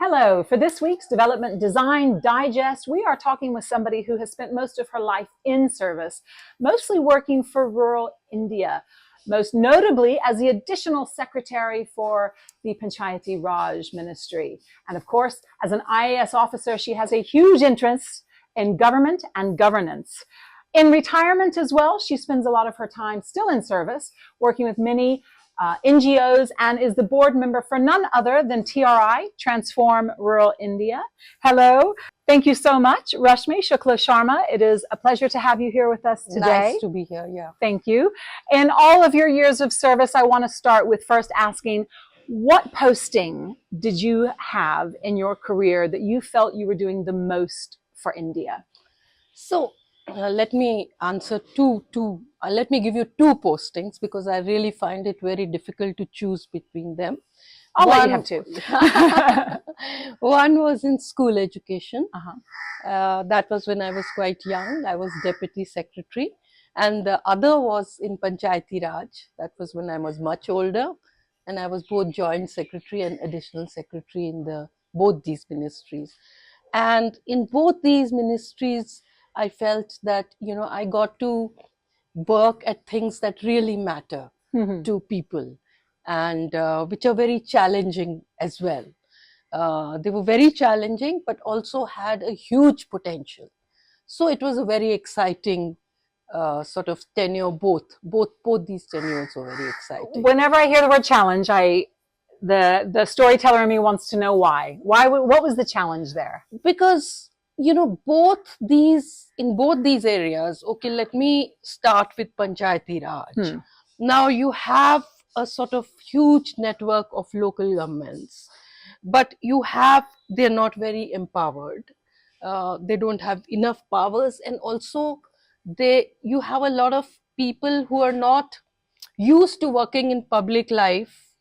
Hello, for this week's Development Design Digest, we are talking with somebody who has spent most of her life in service, mostly working for rural India, most notably as the additional secretary for the Panchayati Raj Ministry. And of course, as an IAS officer, she has a huge interest in government and governance. In retirement as well, she spends a lot of her time still in service, working with many NGOs, and is the board member for none other than TRI, Transform Rural India. Hello. Thank you so much, Rashmi Shukla Sharma. It is a pleasure to have you here with us today. Nice to be here, yeah. Thank you. In all of your years of service, I want to start with first asking, what posting did you have in your career that you felt you were doing the most for India? So let me answer let me give you two postings because I really find it very difficult to choose between them. I'll let you have two. One was in school education. That was when I was quite young. I was deputy secretary. And the other was in Panchayati Raj. That was when I was much older. And I was both joint secretary and additional secretary in both these ministries. And in both these ministries, I felt that, I got to work at things that really matter to people and which are very challenging as well. They were very challenging, but also had a huge potential. So it was a very exciting sort of tenure. Both these tenures were very exciting. Whenever I hear the word challenge, the storyteller in me wants to know why. What was the challenge there? Because in both these areas, okay, let me start with Panchayati Raj. Now you have a sort of huge network of local governments, but they're not very empowered. They don't have enough powers, and also you have a lot of people who are not used to working in public life,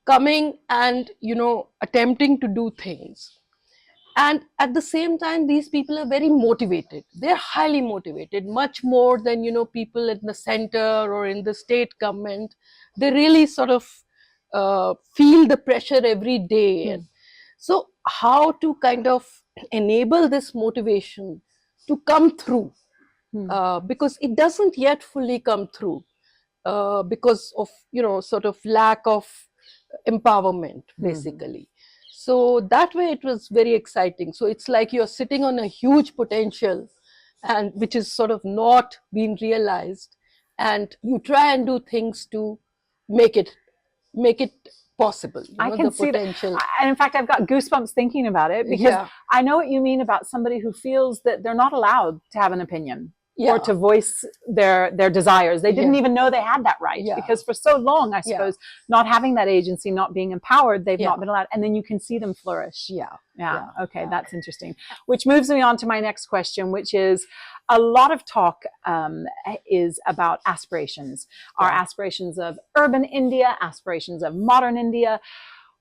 coming and attempting to do things. And at the same time, these people are very motivated. They're highly motivated, much more than, people in the center or in the state government. They really sort of feel the pressure every day. And so how to kind of enable this motivation to come through? Because it doesn't yet fully come through because of, sort of lack of empowerment, basically. So that way it was very exciting. So it's like you're sitting on a huge potential and which is sort of not being realized, and you try and do things to make it possible. I can see potential. And in fact, I've got goosebumps thinking about it because I know what you mean about somebody who feels that they're not allowed to have an opinion. Or to voice their desires. They didn't even know they had that right because for so long, I suppose, not having that agency, not being empowered, they've not been allowed. And then you can see them flourish. Okay, that's interesting. Which moves me on to my next question, which is a lot of talk is about aspirations. Our aspirations of urban India, aspirations of modern India.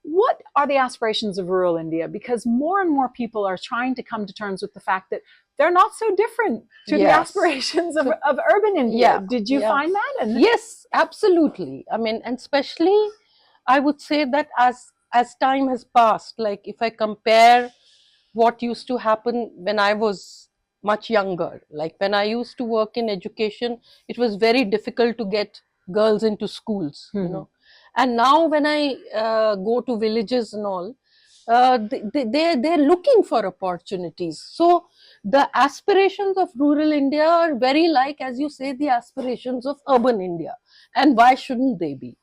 What are the aspirations of rural India? Because more and more people are trying to come to terms with the fact that they're not so different to the aspirations of urban India. Did you find that? Yes, absolutely. I mean, and especially, I would say that as time has passed, like if I compare what used to happen when I was much younger, like when I used to work in education, it was very difficult to get girls into schools, And now when I go to villages and all, they're looking for opportunities. So the aspirations of rural India are very like, as you say, the aspirations of urban India. And why shouldn't they be?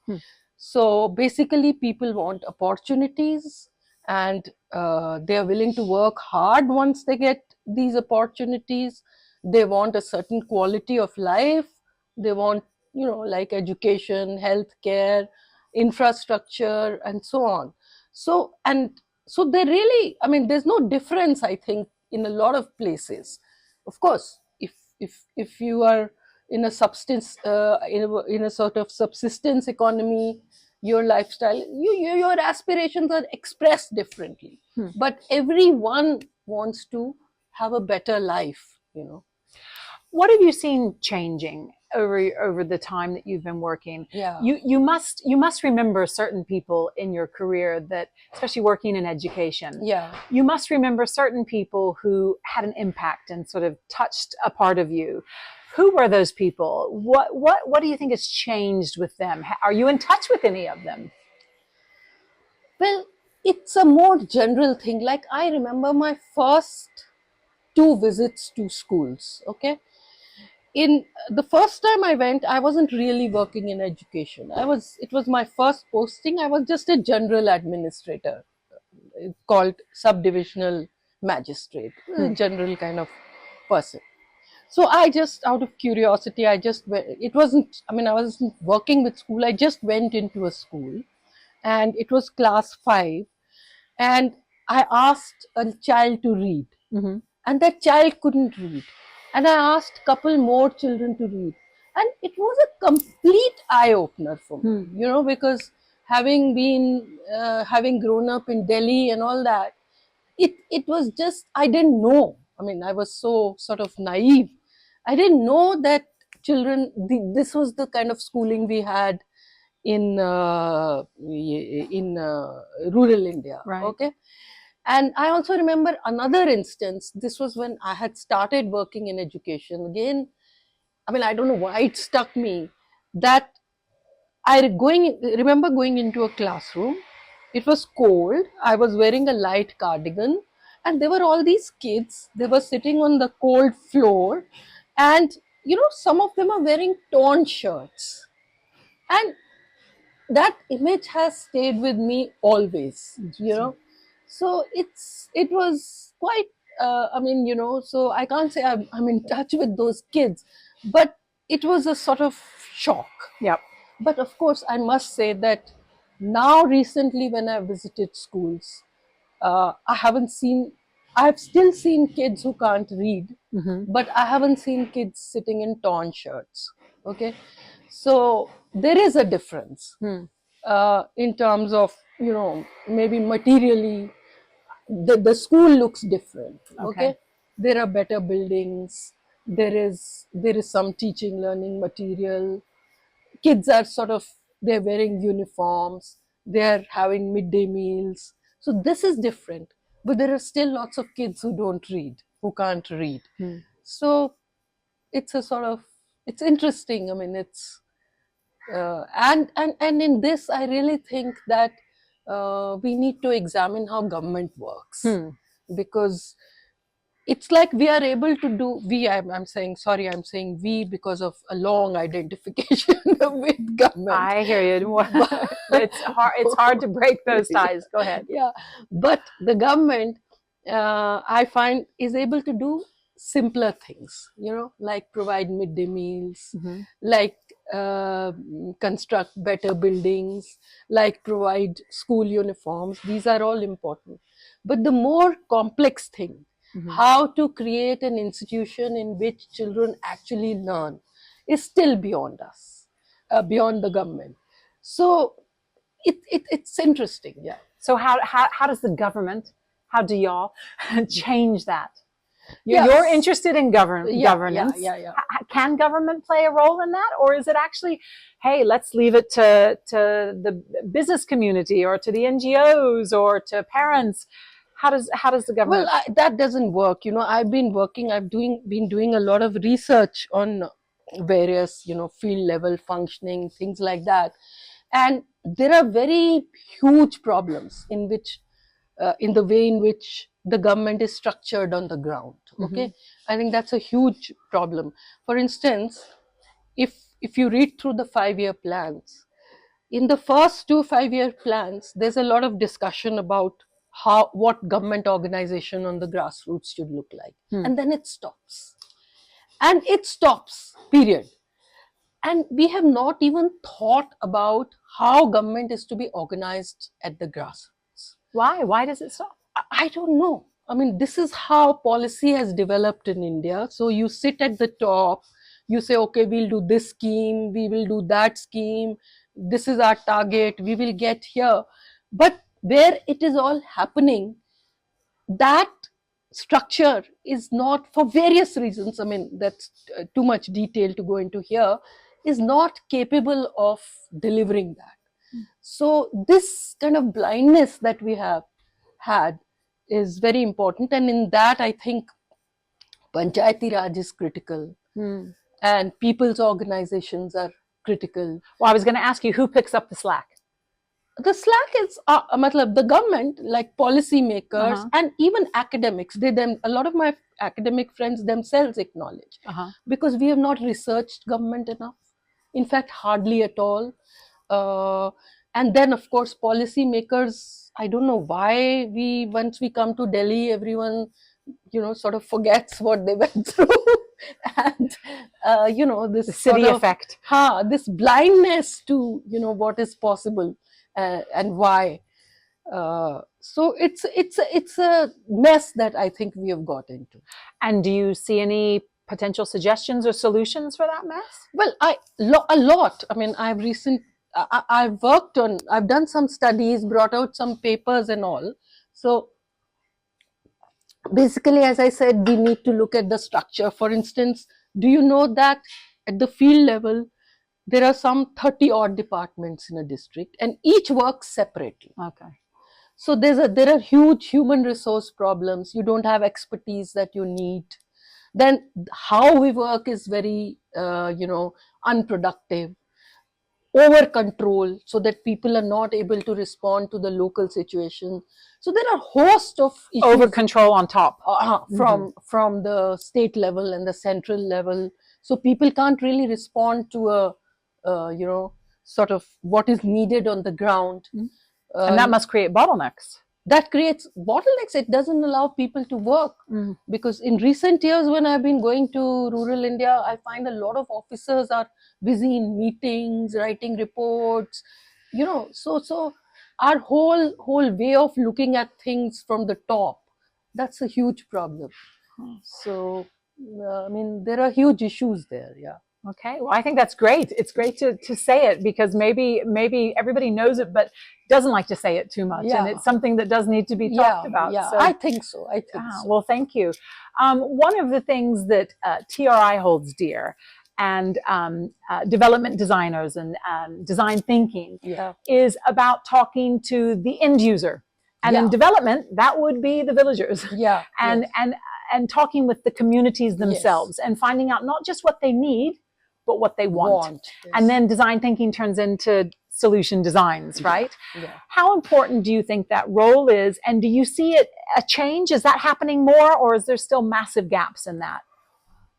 So basically, people want opportunities, and they are willing to work hard once they get these opportunities. They want a certain quality of life. They want, like education, healthcare, infrastructure, and so on. So they really, I mean, there's no difference, I think, in a lot of places. Of course, if you are in a in a sort of subsistence economy, your lifestyle, your aspirations are expressed differently. But everyone wants to have a better life, What have you seen changing over the time that you've been working. Yeah. You must remember certain people in your career that, especially working in education. Yeah. You must remember certain people who had an impact and sort of touched a part of you. Who were those people? What do you think has changed with them? Are you in touch with any of them? Well, it's a more general thing. Like, I remember my first 2 visits to schools. Okay. In the first time I went, I wasn't really working in education. It was my first posting. I was just a general administrator called subdivisional magistrate, a general kind of person. So I just, out of curiosity, I wasn't working with school. I just went into a school, and it was class 5, and I asked a child to read, and that child couldn't read. And I asked a couple more children to read, and it was a complete eye-opener for me, because having grown up in Delhi and all that, it was just, I didn't know. I mean, I was so sort of naive. I didn't know that this was the kind of schooling we had in rural India. Right. Okay. And I also remember another instance. This was when I had started working in education. Again, I mean, I don't know why it struck me that I remember going into a classroom. It was cold. I was wearing a light cardigan, and there were all these kids. They were sitting on the cold floor, and some of them are wearing torn shirts. And that image has stayed with me always, So it was quite, so I can't say I'm in touch with those kids, but it was a sort of shock. Yep. But of course, I must say that now recently when I visited schools, I've still seen kids who can't read, but I haven't seen kids sitting in torn shirts. Okay. So there is a difference in terms of, maybe materially, the school looks different. Okay. There are better buildings. There is some teaching, learning material. Kids are they're wearing uniforms. They're having midday meals. So this is different. But there are still lots of kids who can't read. So it's it's interesting. I mean, it's, and in this, I really think that we need to examine how government works, because it's like we are able to do, I'm saying we because of a long identification with government. I hear you. It's hard to break those ties. Go ahead. Yeah, but the government, I find, is able to do simpler things, like provide midday meals, like construct better buildings, like provide school uniforms. These are all important. But the more complex thing, how to create an institution in which children actually learn, is still beyond us, beyond the government. So it's interesting. Yeah. So how does the government, how do y'all change that? You're interested in governance. Yeah. Can government play a role in that? Or is it actually, hey, let's leave it to the business community or to the NGOs or to parents? How does the government? Well, that doesn't work. I've been doing a lot of research on various, field level functioning, things like that. And there are very huge problems in the way in which the government is structured on the ground. Okay. I think that's a huge problem. For instance, if you read through the 5-year plans, in the first 2 5-year plans, there's a lot of discussion about what government organization on the grassroots should look like. And then it stops. And it stops, period. And we have not even thought about how government is to be organized at the grassroots. Why? Why does it stop? I don't know. I mean, this is how policy has developed in India. So you sit at the top, you say, okay, we'll do this scheme, we will do that scheme, this is our target, we will get here. But where it is all happening, that structure is not, for various reasons, I mean, that's too much detail to go into here, is not capable of delivering that. So this kind of blindness that we have had is very important, and in that I think Panchayati Raj is critical, and people's organizations are critical. Well, I was going to ask you, who picks up the slack? The slack is the government, like policy makers and even academics. A lot of my academic friends themselves acknowledge, because we have not researched government enough. In fact, hardly at all. And then, of course, policy makers, I don't know why once we come to Delhi, everyone, sort of forgets what they went through. And, this the city effect. This blindness to, what is possible. And why. So it's a mess that I think we have got into. And do you see any potential suggestions or solutions for that mess? Well, a lot. I mean, I've done some studies, brought out some papers and all. So basically, as I said, we need to look at the structure. For instance, do you know that at the field level, there are some 30 odd departments in a district, and each works separately. Okay. So there are huge human resource problems. You don't have expertise that you need. Then how we work is very, unproductive. Over control, so that people are not able to respond to the local situation. So there are a host of issues. Over control on top. From the state level and the central level. So people can't really respond to sort of what is needed on the ground. And that must create bottlenecks. That creates bottlenecks. It doesn't allow people to work. Because in recent years, when I've been going to rural India, I find a lot of officers are busy in meetings, writing reports, so our whole way of looking at things from the top, that's a huge problem. So, I mean, there are huge issues there, yeah. Okay, well, I think that's great. It's great to say it, because maybe everybody knows it, but doesn't like to say it too much. Yeah. And it's something that does need to be talked about. Yeah, so, I think so. Well, thank you. One of the things that TRI holds dear, and development designers and design thinking, is about talking to the end user. And in development, that would be the villagers. Yeah. And talking with the communities themselves, and finding out not just what they need, but what they want. Yes. And then design thinking turns into solution designs, right? Yeah. How important do you think that role is? And do you see it a change? Is that happening more, or is there still massive gaps in that?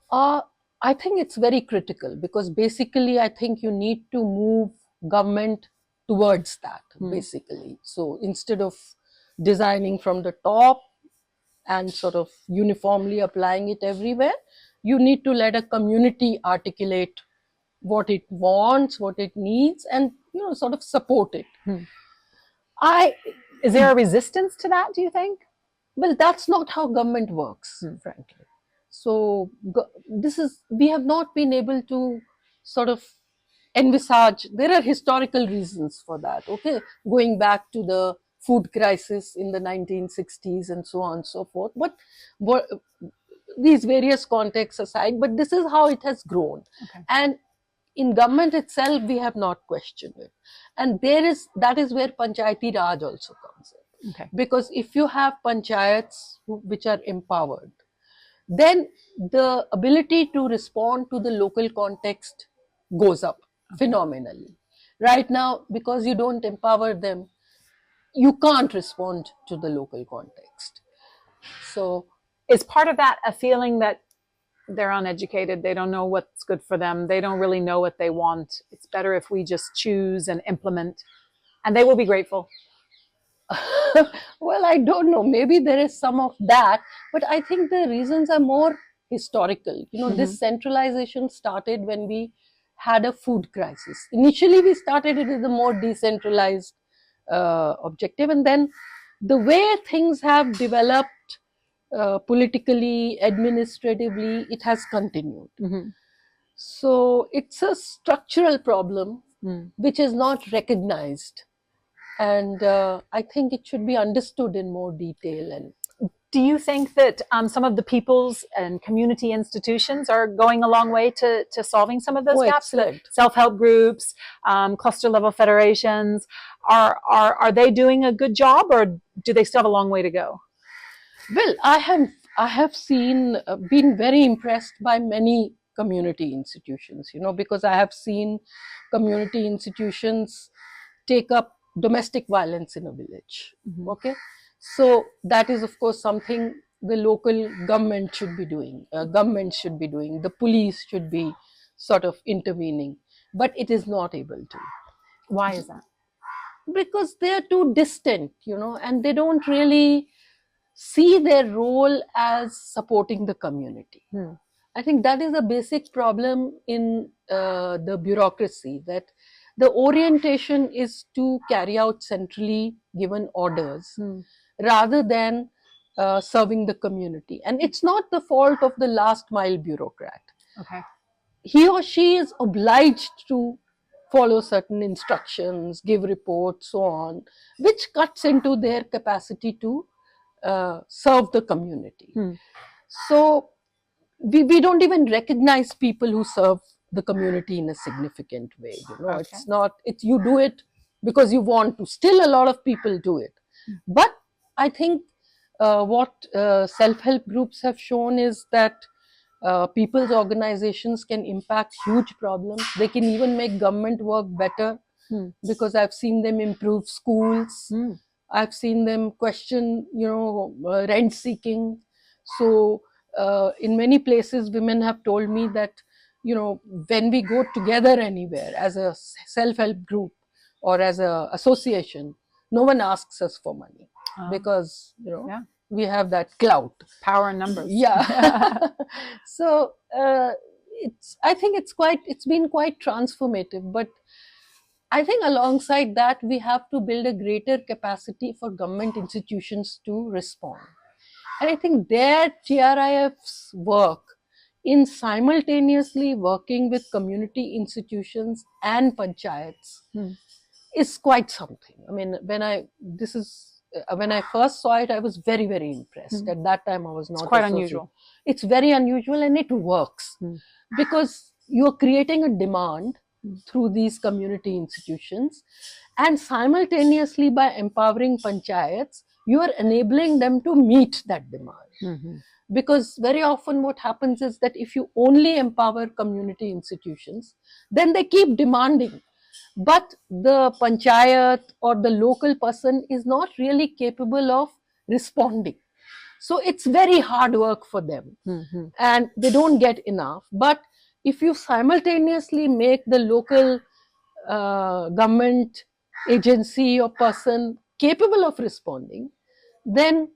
I think it's very critical, because basically I think you need to move government towards that, basically. So instead of designing from the top and sort of uniformly applying it everywhere, you need to let a community articulate what it wants, what it needs, and sort of support it. Is there a resistance to that, do you think? Well, that's not how government works, frankly. So we have not been able to sort of envisage. There are historical reasons for that, okay, going back to the food crisis in the 1960s and so on and so forth. But these various contexts aside, but this is how it has grown. Okay. And in government itself, we have not questioned it. And that is where Panchayati Raj also comes in. Okay. Because if you have panchayats which are empowered, then the ability to respond to the local context goes up phenomenally. Right now, because you don't empower them, you can't respond to the local context. So, is part of that a feeling that they're uneducated, they don't know what's good for them, they don't really know what they want? It's better if we just choose and implement, and they will be grateful. Well, I don't know. Maybe there is some of that, but I think the reasons are more historical. This centralization started when we had a food crisis. Initially, we started it with a more decentralized objective, and then the way things have developed politically, administratively, it has continued. So it's a structural problem which is not recognized. And I think it should be understood in more detail. And Do you think that some of the people's and community institutions are going a long way to solving some of those gaps? Excellent. Self-help groups, cluster level federations, are they doing a good job, or do they still have a long way to go? Well, I have seen, been very impressed by many community institutions, because I have seen community institutions take up domestic violence in a village. Mm-hmm. Okay, so that is of course something the local government should be doing. The police should be sort of intervening, but it is not able to. Why is that? Because they are too distant, and they don't really see their role as supporting the community. I think that is a basic problem in the bureaucracy, that the orientation is to carry out centrally given orders rather than serving the community. And it's not the fault of the last mile bureaucrat. Okay. He or she is obliged to follow certain instructions, give reports, so on, which cuts into their capacity to serve the community. So we don't even recognize people who serve the community in a significant way. Okay. It's not, you do it because you want to. Still a lot of people do it. But I think what self-help groups have shown is that people's organizations can impact huge problems. They can even make government work better, because I've seen them improve schools. I've seen them question, rent seeking. So in many places, women have told me that, when we go together anywhere as a self-help group or as an association, no one asks us for money because, we have that clout. Power in numbers. Yeah. So I think it's been quite transformative, but I think alongside that, we have to build a greater capacity for government institutions to respond. And I think their TRIF's work in simultaneously working with community institutions and panchayats is quite something. I mean, when I first saw it, I was very, very impressed. At that time, I was not. It's quite unusual. It's very unusual, and it works because you're creating a demand through these community institutions, and simultaneously by empowering panchayats, you are enabling them to meet that demand. Because very often what happens is that if you only empower community institutions, then they keep demanding. But the panchayat or the local person is not really capable of responding. So it's very hard work for them, and they don't get enough. But if you simultaneously make the local government agency or person capable of responding, then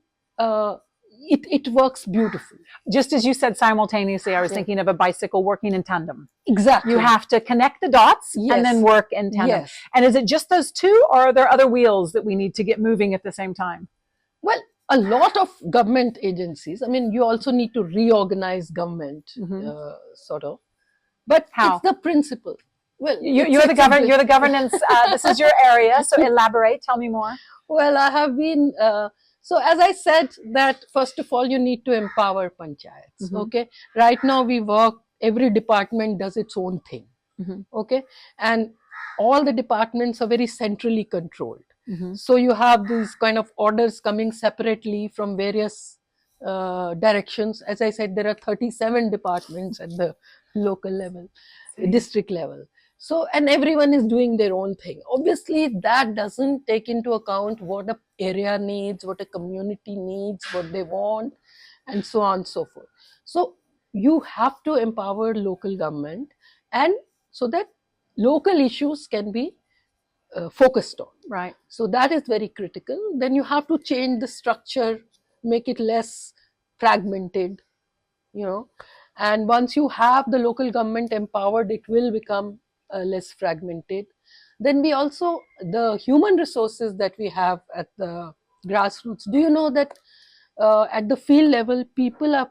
it works beautifully. Just as you said simultaneously, I was thinking of a bicycle working in tandem. Exactly. You have to connect the dots and then work in tandem. Yes. And is it just those two, or are there other wheels that we need to get moving at the same time? Well, a lot of government agencies, I mean, you also need to reorganize government, sort of. But how? It's the principle. Well, you're the governance. This is your area, so elaborate. Tell me more. Well, I have been. So as I said, that first of all, you need to empower panchayats. Okay. Right now, we work. Every department does its own thing. Okay, and all the departments are very centrally controlled. So you have these kind of orders coming separately from various directions. As I said, there are 37 departments at the local level, district level. So, and everyone is doing their own thing. Obviously, that doesn't take into account what a area needs, what a community needs, what they want, and so on and so forth. So, you have to empower local government, and so that local issues can be focused on. Right. So that is very critical. Then you have to change the structure, make it less fragmented, and once you have the local government empowered, it will become less fragmented. Then we also, the human resources that we have at the grassroots, do you know that at the field level, people are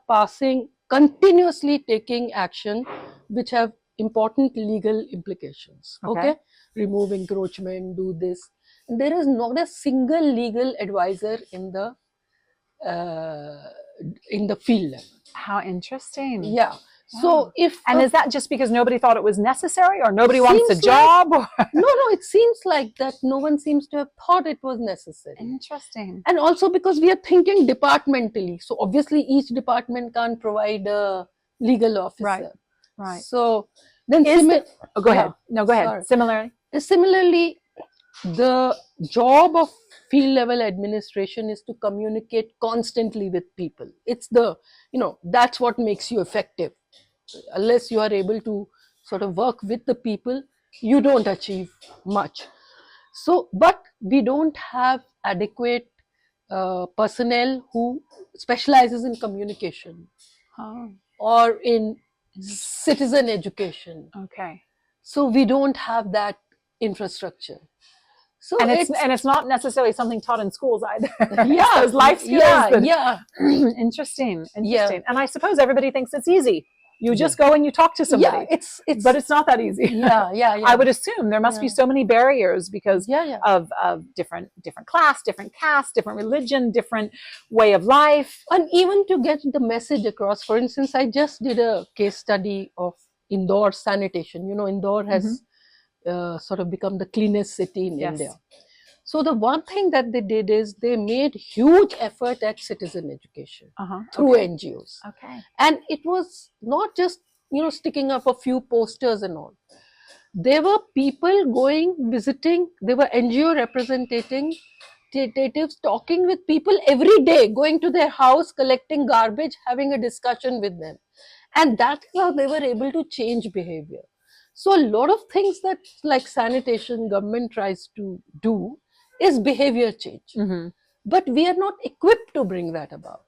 continuously taking action which have important legal implications. Okay? Remove encroachment, do this. And there is not a single legal advisor in the in the field level. How interesting. Yeah. So is that just because nobody thought it was necessary, or nobody wants a job? Or? No, it seems like that no one seems to have thought it was necessary. Interesting. And also because we are thinking departmentally. So obviously each department can't provide a legal officer. Right. So then go ahead. No, go ahead. Sorry. Similarly, the job of field level administration is to communicate constantly with people. It's that's what makes you effective. Unless you are able to sort of work with the people, you don't achieve much. So, but we don't have adequate personnel who specializes in communication or in citizen education. Okay. So we don't have that infrastructure. So and it's not necessarily something taught in schools either. Yeah, those life skills. Yeah. Interesting. Yeah. And I suppose everybody thinks it's easy. You just go and you talk to somebody. Yeah, but it's not that easy. Yeah. I would assume there must be so many barriers because of different class, different caste, different religion, different way of life. And even to get the message across. For instance, I just did a case study of Indore sanitation. Indore has sort of become the cleanest city in India. So the one thing that they did is they made huge effort at citizen education through NGOs. Okay. And it was not just, sticking up a few posters and all. There were people going, visiting, there were NGO representatives talking with people every day, going to their house, collecting garbage, having a discussion with them. And that's how they were able to change behavior. So a lot of things that like sanitation government tries to do is behavior change. But we are not equipped to bring that about.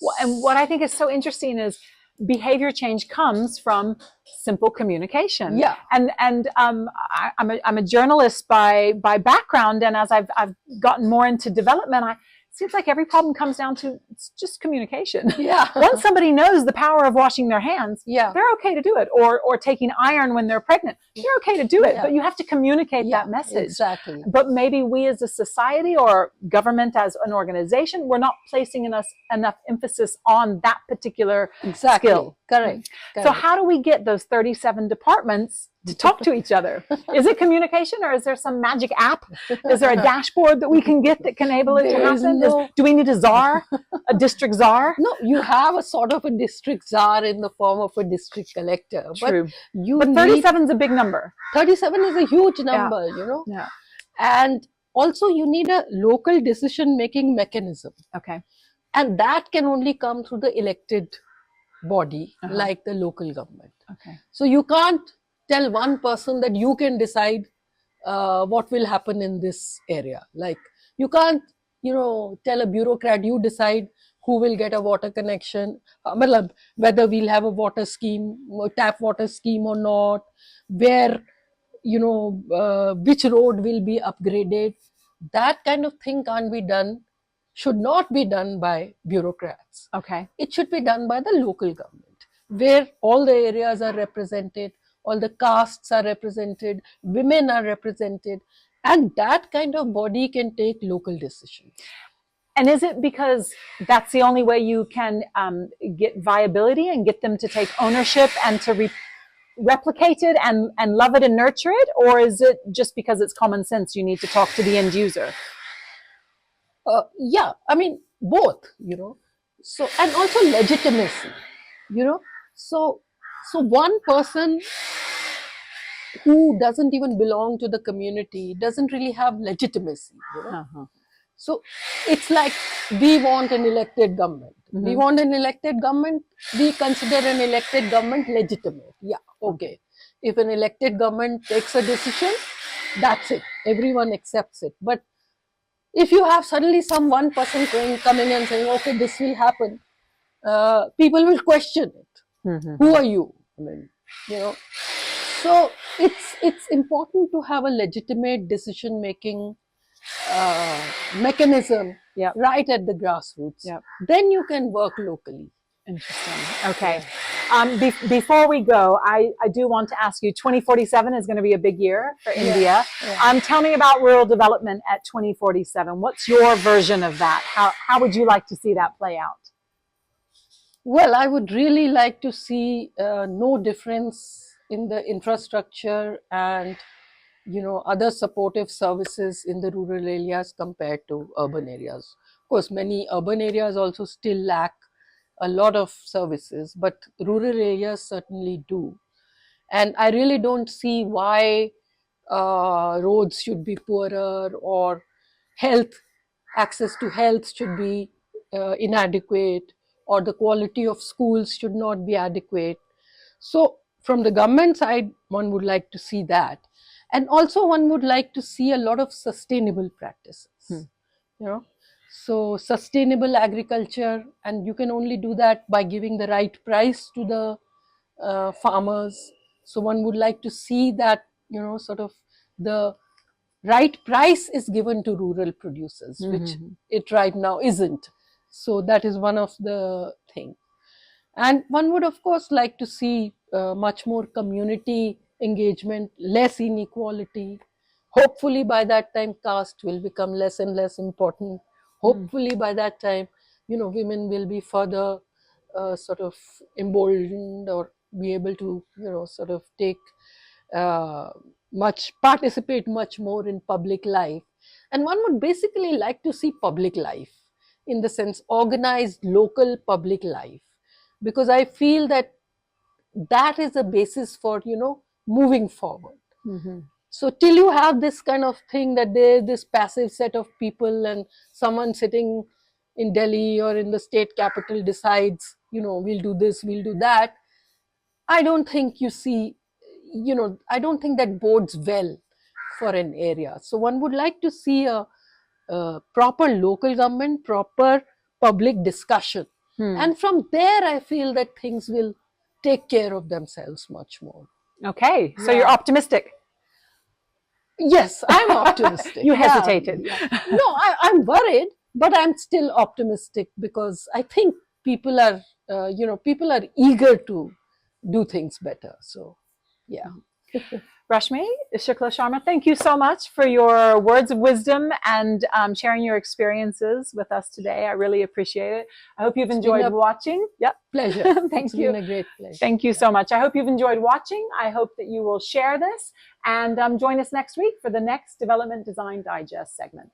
Well, and what I think is so interesting is behavior change comes from simple communication. Yeah. And I'm a journalist by background, and as I've gotten more into development, it seems like every problem comes down to it's just communication. Yeah. Once somebody knows the power of washing their hands, they're okay to do it. Or taking iron when they're pregnant, they're okay to do it. But you have to communicate that message. Exactly. But maybe we as a society or government as an organization, we're not placing enough emphasis on that particular skill. Correct. So how do we get those 37 departments to talk to each other? Is it communication, or is there some magic app? Is there a dashboard that we can get that can enable it to happen? Do we need a czar, a district czar? No, you have a sort of a district czar in the form of a district collector. True. But 37 is a big number. 37 is a huge number, Yeah. And also you need a local decision-making mechanism. Okay. And that can only come through the elected body, like the local government. Okay. So you can't tell one person that you can decide what will happen in this area. Like you can't, tell a bureaucrat, you decide who will get a water connection, whether we'll have a water scheme, tap water scheme or not, where, which road will be upgraded. That kind of thing can't be done, should not be done by bureaucrats. Okay. It should be done by the local government, where all the areas are represented, all the castes are represented, women are represented, and that kind of body can take local decisions. And is it because that's the only way you can get viability and get them to take ownership and to replicate it and love it and nurture it? Or is it just because it's common sense you need to talk to the end user? Both, So, and also legitimacy, So one person who doesn't even belong to the community doesn't really have legitimacy, So it's like we want an elected government. We want an elected government. We consider an elected government legitimate. Yeah, okay. If an elected government takes a decision, that's it. Everyone accepts it. But if you have suddenly one person coming and saying, okay, this will happen, people will question it. Who are you? So it's important to have a legitimate decision-making mechanism right at the grassroots. Then you can work locally. Interesting. Okay. Before we go, I do want to ask you, 2047 is going to be a big year for India. Yeah. Tell me about rural development at 2047. What's your version of that? How would you like to see that play out? Well, I would really like to see no difference in the infrastructure and other supportive services in the rural areas compared to urban areas. Of course, many urban areas also still lack a lot of services, but rural areas certainly do. And I really don't see why roads should be poorer, or access to health should be inadequate, or the quality of schools should not be adequate. So from the government side, one would like to see that. And also one would like to see a lot of sustainable practices. So sustainable agriculture, and you can only do that by giving the right price to the farmers. So one would like to see that, sort of the right price is given to rural producers, which it right now isn't. So that is one of the things. And one would, of course, like to see much more community engagement, less inequality. Hopefully by that time, caste will become less and less important. Hopefully by that time, women will be further sort of emboldened, or be able to, sort of participate much more in public life. And one would basically like to see public life, in the sense organized local public life, because I feel that that is the basis for moving forward. So till you have this kind of thing, that there's this passive set of people and someone sitting in Delhi or in the state capital decides, we'll do this, we'll do that, I don't think I don't think that bodes well for an area. So one would like to see a proper local government, proper public discussion. And from there, I feel that things will take care of themselves much more. Okay, so you're optimistic. Yes, I'm optimistic. You hesitated. No, I'm worried, but I'm still optimistic, because I think people are eager to do things better. So, yeah. Rashmi Shukla Sharma, thank you so much for your words of wisdom and sharing your experiences with us today. I really appreciate it. I hope you've enjoyed watching. Yep. Pleasure. Thank you. It's been a great pleasure. Thank you so much. I hope you've enjoyed watching. I hope that you will share this and join us next week for the next Development Design Digest segment.